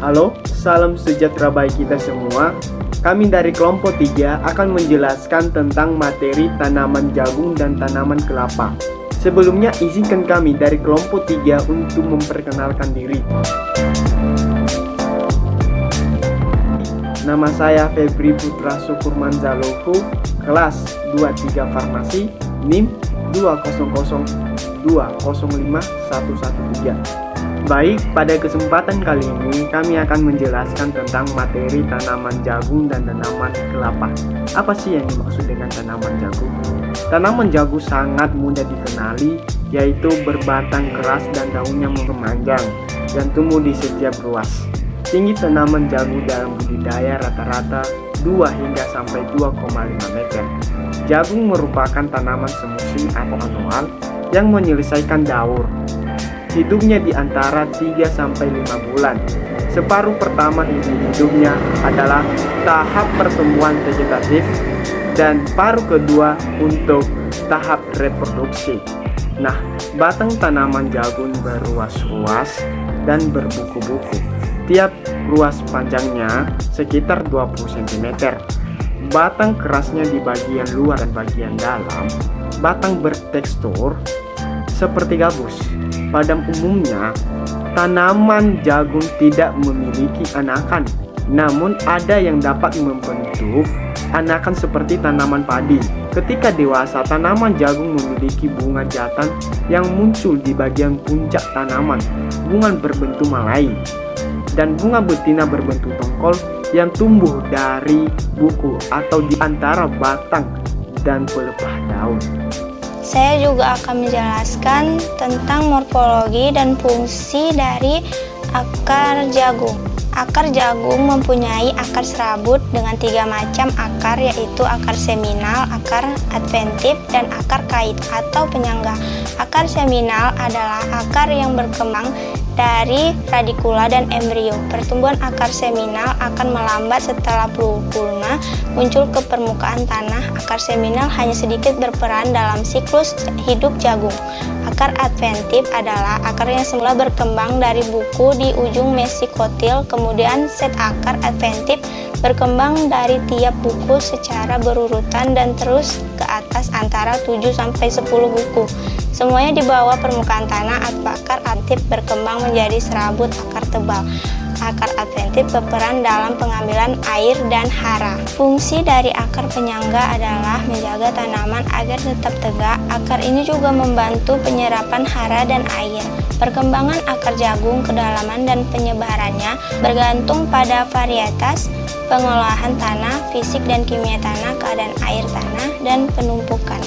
Halo, salam sejahtera bagi kita semua. Kami dari kelompok 3 akan menjelaskan tentang materi tanaman jagung dan tanaman kelapa. Sebelumnya izinkan kami dari kelompok 3 untuk memperkenalkan diri. Nama saya Febri Putra Syukur Manzalohu, kelas 23 Farmasi, NIM 200205113. Baik, pada kesempatan kali ini kami akan menjelaskan tentang materi tanaman jagung dan tanaman kelapa. Apa sih yang dimaksud dengan tanaman jagung? Tanaman jagung sangat mudah dikenali, yaitu berbatang keras dan daunnya memanjang dan tumbuh di setiap ruas. Tinggi tanaman jagung dalam budidaya rata-rata 2 hingga sampai 2,5 meter. Jagung merupakan tanaman semusim atau anual yang menyelesaikan daur. Hidupnya di antara 3 sampai 5 bulan. Separuh pertama hidupnya adalah tahap pertumbuhan vegetatif dan paruh kedua untuk tahap reproduksi. Nah, batang tanaman jagung berruas-ruas dan berbuku-buku. Tiap ruas panjangnya sekitar 20 cm. Batang kerasnya di bagian luar dan bagian dalam. Batang bertekstur seperti gabus. Pada umumnya, tanaman jagung tidak memiliki anakan, namun ada yang dapat membentuk anakan seperti tanaman padi. Ketika dewasa, tanaman jagung memiliki bunga jantan yang muncul di bagian puncak tanaman. Bunga berbentuk malai dan bunga betina berbentuk tongkol yang tumbuh dari buku atau di antara batang dan pelepah daun. Saya juga akan menjelaskan tentang morfologi dan fungsi dari akar jagung. Akar jagung mempunyai akar serabut dengan 3 macam akar, yaitu akar seminal, akar adventif, dan akar kait atau penyangga. Akar seminal adalah akar yang berkembang dari radikula dan embrio. Pertumbuhan akar seminal akan melambat setelah pulma muncul ke permukaan tanah. Akar seminal hanya sedikit berperan dalam siklus hidup jagung. Akar adventif adalah akar yang semula berkembang dari buku di ujung mesikotil, kemudian set akar adventif berkembang dari tiap buku secara berurutan dan terus ke atas antara 7-10 buku. Semuanya di bawah permukaan tanah. Akar adventif berkembang menjadi serabut akar tebal. Akar adventif berperan dalam pengambilan air dan hara. Fungsi dari akar penyangga adalah menjaga tanaman agar tetap tegak. Akar ini juga membantu penyerapan hara dan air. Perkembangan akar jagung, kedalaman dan penyebarannya bergantung pada varietas, pengolahan tanah, fisik dan kimia tanah, keadaan air tanah, dan penumpukan.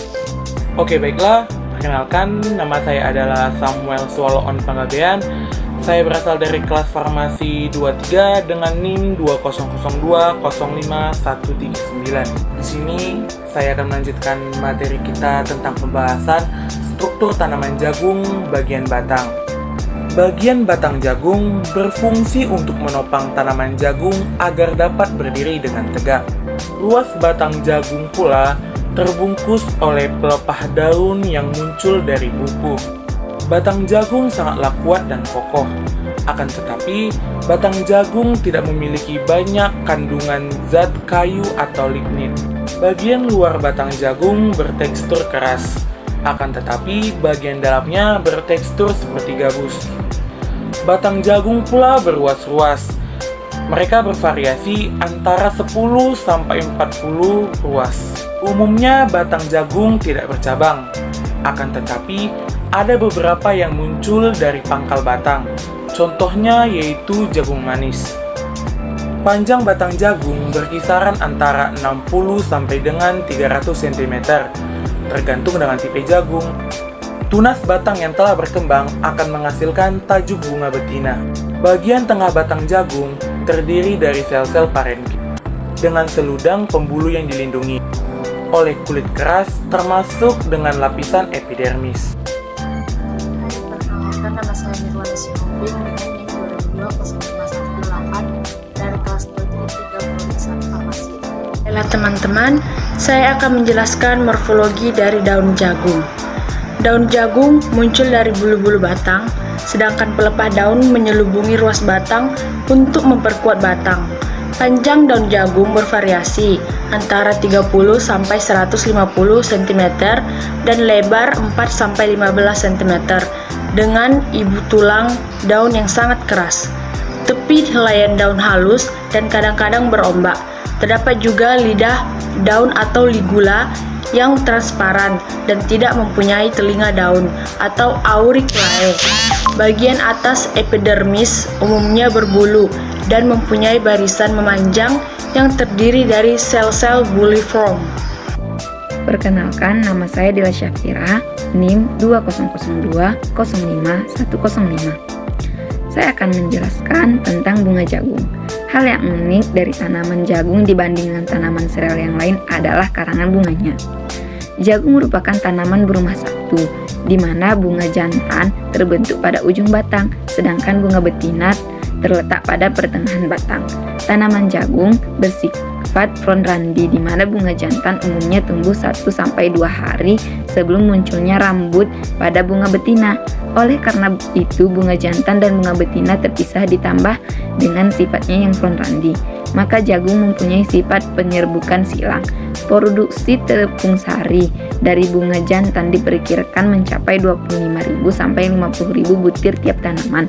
Oke, baiklah. Perkenalkan, nama saya adalah Samuel Swalloon Panggabean. Saya berasal dari kelas Farmasi 23 dengan NIM 200205139. Di sini saya akan melanjutkan materi kita tentang pembahasan struktur tanaman jagung bagian batang. Bagian batang jagung berfungsi untuk menopang tanaman jagung agar dapat berdiri dengan tegak. Ruas batang jagung pula terbungkus oleh pelepah daun yang muncul dari buku. Batang jagung sangatlah kuat dan kokoh. Akan tetapi, batang jagung tidak memiliki banyak kandungan zat kayu atau lignin. Bagian luar batang jagung bertekstur keras. Akan tetapi, bagian dalamnya bertekstur seperti gabus. Batang jagung pula berruas-ruas. Mereka bervariasi antara 10-40 ruas. Umumnya batang jagung tidak bercabang, akan tetapi ada beberapa yang muncul dari pangkal batang. Contohnya yaitu jagung manis. Panjang batang jagung berkisaran antara 60 sampai dengan 300 cm, tergantung dengan tipe jagung. Tunas batang yang telah berkembang akan menghasilkan tajuk bunga betina. Bagian tengah batang jagung terdiri dari sel-sel parenkim dengan seludang pembuluh yang dilindungi oleh kulit keras termasuk dengan lapisan epidermis. Perkenalkan, nama saya Nirwana Sihombing dengan NIM 2005018 dari kelas 23 Prodi Farmasi. Baiklah teman-teman, saya akan menjelaskan morfologi dari daun jagung. Daun jagung muncul dari bulu-bulu batang. sedangkan pelepah daun menyelubungi ruas batang untuk memperkuat batang. Panjang daun jagung bervariasi antara 30 sampai 150 cm dan lebar 4 sampai 15 cm dengan ibu tulang daun yang sangat keras. Tepi helaian daun halus dan kadang-kadang berombak. Terdapat juga lidah daun atau ligula yang transparan dan tidak mempunyai telinga daun atau auriculae. Bagian atas epidermis umumnya berbulu dan mempunyai barisan memanjang yang terdiri dari sel-sel buliform. Perkenalkan, nama saya Dila Syafira, NIM 2002050105. Saya akan menjelaskan tentang bunga jagung. Hal yang unik dari tanaman jagung dibandingkan tanaman sereal yang lain adalah karangan bunganya. Jagung merupakan tanaman berumah satu, di mana bunga jantan terbentuk pada ujung batang, sedangkan bunga betina terletak pada pertengahan batang. Tanaman jagung bersifat frondrandi, di mana bunga jantan umumnya tumbuh 1-2 hari sebelum munculnya rambut pada bunga betina. Oleh karena itu, bunga jantan dan bunga betina terpisah ditambah dengan sifatnya yang frondrandi. Maka jagung mempunyai sifat penyerbukan silang. Produksi tepung sari dari bunga jantan diperkirakan mencapai 25.000 sampai 50.000 butir tiap tanaman.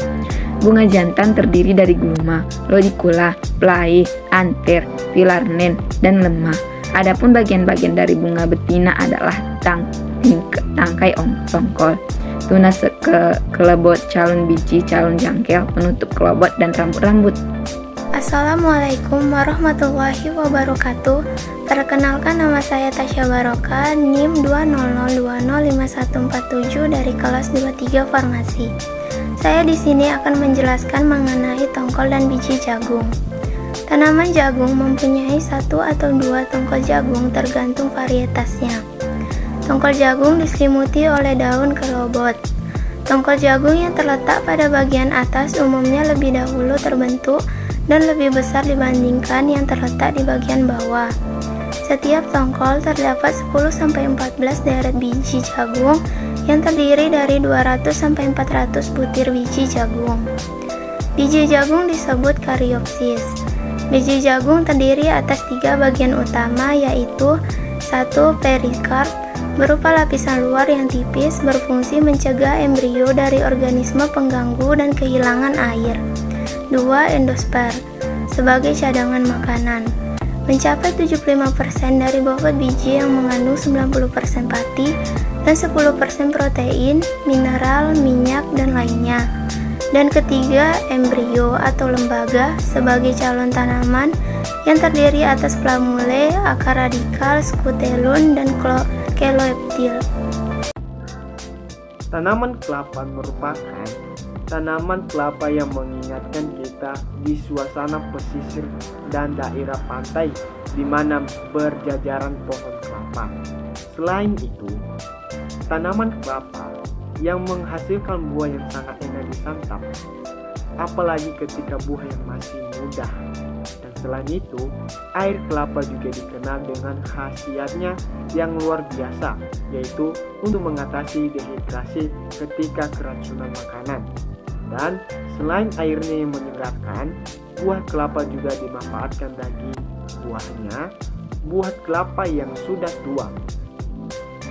Bunga jantan terdiri dari gulma, lodicula, pelai, anter, filarnen, dan lemah. Adapun bagian-bagian dari bunga betina adalah tangkai tongkol, tunas kelebot, calon biji, calon jangkel, penutup kelobot, dan rambut-rambut. Assalamualaikum warahmatullahi wabarakatuh. Perkenalkan, nama saya Tasya Baroka, NIM 200205147 dari kelas 23 Farmasi. Saya di sini akan menjelaskan mengenai tongkol dan biji jagung. Tanaman jagung mempunyai 1 atau 2 tongkol jagung tergantung varietasnya. Tongkol jagung diselimuti oleh daun kelobot. Tongkol jagung yang terletak pada bagian atas umumnya lebih dahulu terbentuk dan lebih besar dibandingkan yang terletak di bagian bawah. Setiap tongkol terdapat 10-14 deret biji jagung yang terdiri dari 200-400 butir biji jagung. Biji jagung disebut karyopsis. Biji jagung terdiri atas 3 bagian utama, yaitu 1. Perikarp, berupa lapisan luar yang tipis berfungsi mencegah embrio dari organisme pengganggu dan kehilangan air. 2. Endosper, sebagai cadangan makanan. Mencapai 75% dari bobot biji yang mengandung 90% pati dan 10% protein, mineral, minyak, dan lainnya. Dan ketiga, embrio atau lembaga, sebagai calon tanaman yang terdiri atas plamule, akar radikal, skutelum, dan keloeptil. Tanaman kelapa merupakan tanaman kelapa yang mengingatkan kita di suasana pesisir dan daerah pantai di mana berjajaran pohon kelapa. Selain itu, tanaman kelapa yang menghasilkan buah yang sangat enak disantap, apalagi ketika buah yang masih muda. Dan selain itu, air kelapa juga dikenal dengan khasiatnya yang luar biasa, yaitu untuk mengatasi dehidrasi ketika keracunan makanan. Dan selain airnya yang menyegarkan, buah kelapa juga dimanfaatkan daging buahnya, buah kelapa yang sudah tua,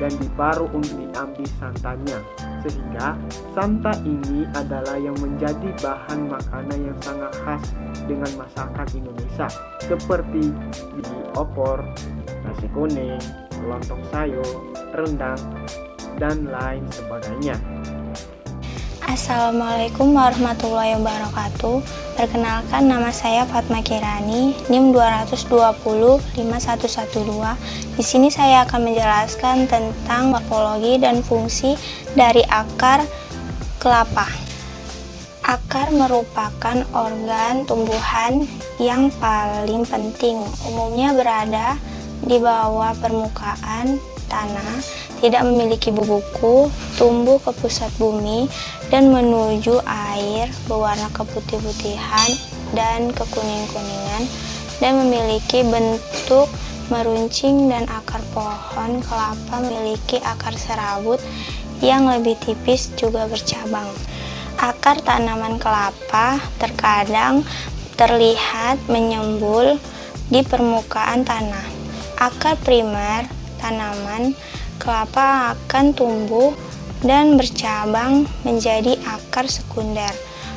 dan diparut untuk diambil santannya, sehingga santan ini adalah yang menjadi bahan makanan yang sangat khas dengan masakan Indonesia, seperti biji opor, nasi kuning, lontong sayur, rendang, dan lain sebagainya. Assalamualaikum warahmatullahi wabarakatuh. Perkenalkan, nama saya Fatma Kirani, NIM 200205112. Di sini saya akan menjelaskan tentang morfologi dan fungsi dari akar kelapa. Akar merupakan organ tumbuhan yang paling penting, umumnya berada di bawah permukaan tanah, tidak memiliki bebuku, tumbuh ke pusat bumi dan menuju air, berwarna keputih-putihan dan kekuning-kuningan, dan memiliki bentuk meruncing, dan akar pohon kelapa memiliki akar serabut yang lebih tipis juga bercabang. Akar tanaman kelapa terkadang terlihat menyembul di permukaan tanah. Akar primer tanaman kelapa akan tumbuh dan bercabang menjadi akar sekunder.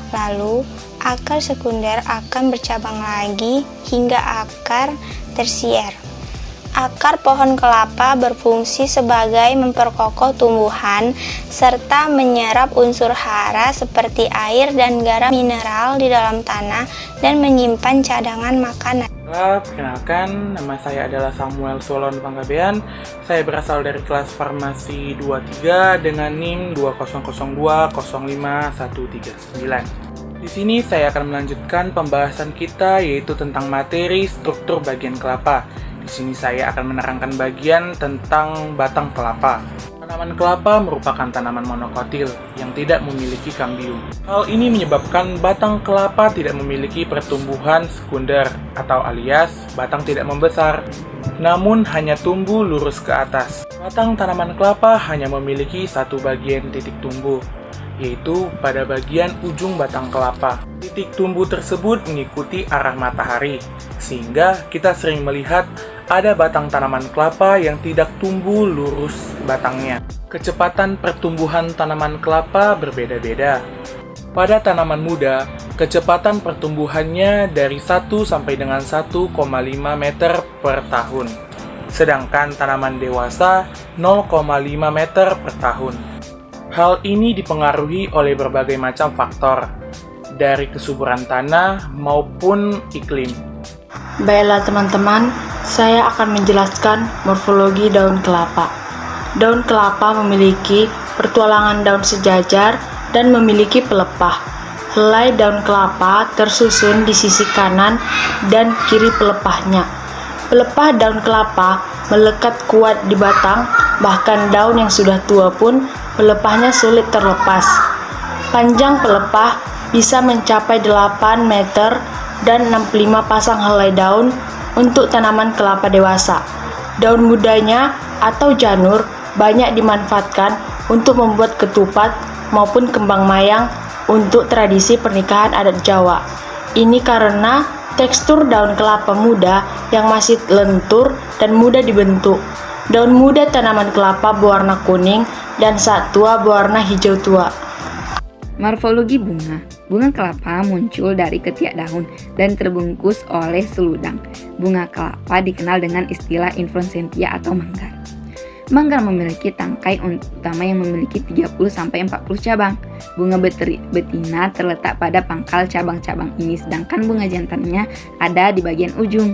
Lalu, akar sekunder akan bercabang lagi hingga akar tersier. Akar pohon kelapa berfungsi sebagai memperkokoh tumbuhan serta menyerap unsur hara seperti air dan garam mineral di dalam tanah dan menyimpan cadangan makanan. Perkenalkan, nama saya adalah Samuel Solon Panggabean. Saya berasal dari kelas Farmasi 23 dengan NIM 2002055139. Di sini saya akan melanjutkan pembahasan kita yaitu tentang materi struktur bagian kelapa. Di sini saya akan menerangkan bagian tentang batang kelapa. Tanaman kelapa merupakan tanaman monokotil yang tidak memiliki kambium. Hal ini menyebabkan batang kelapa tidak memiliki pertumbuhan sekunder atau alias batang tidak membesar, namun hanya tumbuh lurus ke atas. Batang tanaman kelapa hanya memiliki satu bagian titik tumbuh, yaitu pada bagian ujung batang kelapa. Titik tumbuh tersebut mengikuti arah matahari, sehingga kita sering melihat ada batang tanaman kelapa yang tidak tumbuh lurus batangnya. Kecepatan pertumbuhan tanaman kelapa berbeda-beda. Pada tanaman muda, kecepatan pertumbuhannya dari 1 sampai dengan 1,5 meter per tahun. Sedangkan tanaman dewasa 0,5 meter per tahun. Hal ini dipengaruhi oleh berbagai macam faktor, dari kesuburan tanah maupun iklim. Baiklah teman-teman, saya akan menjelaskan morfologi daun kelapa. Daun kelapa memiliki pertualangan daun sejajar dan memiliki pelepah. Helai daun kelapa tersusun di sisi kanan dan kiri pelepahnya. Pelepah daun kelapa melekat kuat di batang, bahkan daun yang sudah tua pun pelepahnya sulit terlepas. Panjang pelepah bisa mencapai 8 meter dan 65 pasang helai daun untuk tanaman kelapa dewasa. Daun mudanya atau janur banyak dimanfaatkan untuk membuat ketupat maupun kembang mayang untuk tradisi pernikahan adat Jawa. Ini karena tekstur daun kelapa muda yang masih lentur dan mudah dibentuk. Daun muda tanaman kelapa berwarna kuning dan saat tua berwarna hijau tua. Morfologi bunga. Bunga kelapa muncul dari ketiak daun dan terbungkus oleh seludang. Bunga kelapa dikenal dengan istilah inflorescentia atau manggar. Manggar memiliki tangkai utama yang memiliki 30-40 cabang. Bunga betina terletak pada pangkal cabang-cabang ini, sedangkan bunga jantannya ada di bagian ujung.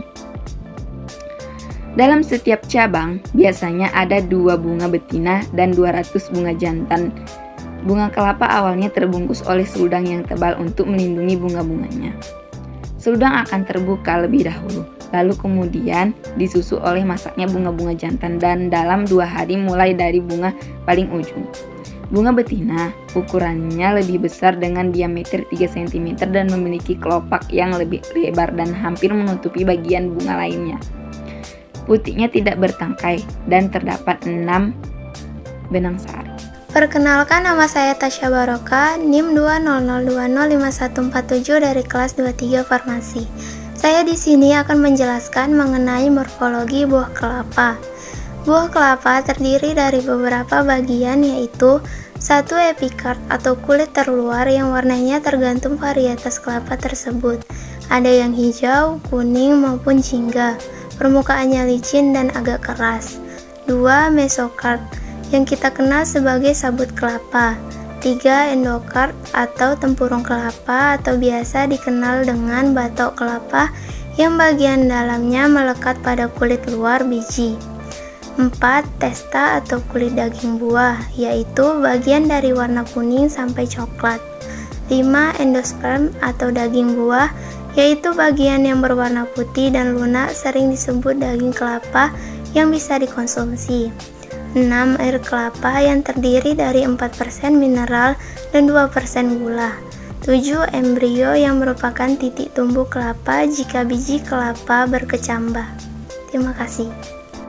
Dalam setiap cabang, biasanya ada 2 bunga betina dan 200 bunga jantan. Bunga kelapa awalnya terbungkus oleh seludang yang tebal untuk melindungi bunga-bunganya. Seludang akan terbuka lebih dahulu, lalu kemudian disusul oleh masaknya bunga-bunga jantan dan dalam 2 hari mulai dari bunga paling ujung. Bunga betina ukurannya lebih besar dengan diameter 3 cm dan memiliki kelopak yang lebih lebar dan hampir menutupi bagian bunga lainnya. Putiknya tidak bertangkai dan terdapat 6 benang sari. Perkenalkan, nama saya Tasya Baroka, NIM 200205147 dari kelas 23 Farmasi. Saya di sini akan menjelaskan mengenai morfologi buah kelapa. Buah kelapa terdiri dari beberapa bagian, yaitu 1 epikard atau kulit terluar yang warnanya tergantung varietas kelapa tersebut. Ada yang hijau, kuning maupun jingga. Permukaannya licin dan agak keras. 2 mesokard yang kita kenal sebagai sabut kelapa. 3 endokard atau tempurung kelapa atau biasa dikenal dengan batok kelapa yang bagian dalamnya melekat pada kulit luar biji. 4 testa atau kulit daging buah, yaitu bagian dari warna kuning sampai coklat. 5 endosperm atau daging buah, yaitu bagian yang berwarna putih dan lunak, sering disebut daging kelapa yang bisa dikonsumsi. 6 air kelapa yang terdiri dari 4% mineral dan 2% gula. 7 embrio yang merupakan titik tumbuh kelapa jika biji kelapa berkecambah. Terima kasih.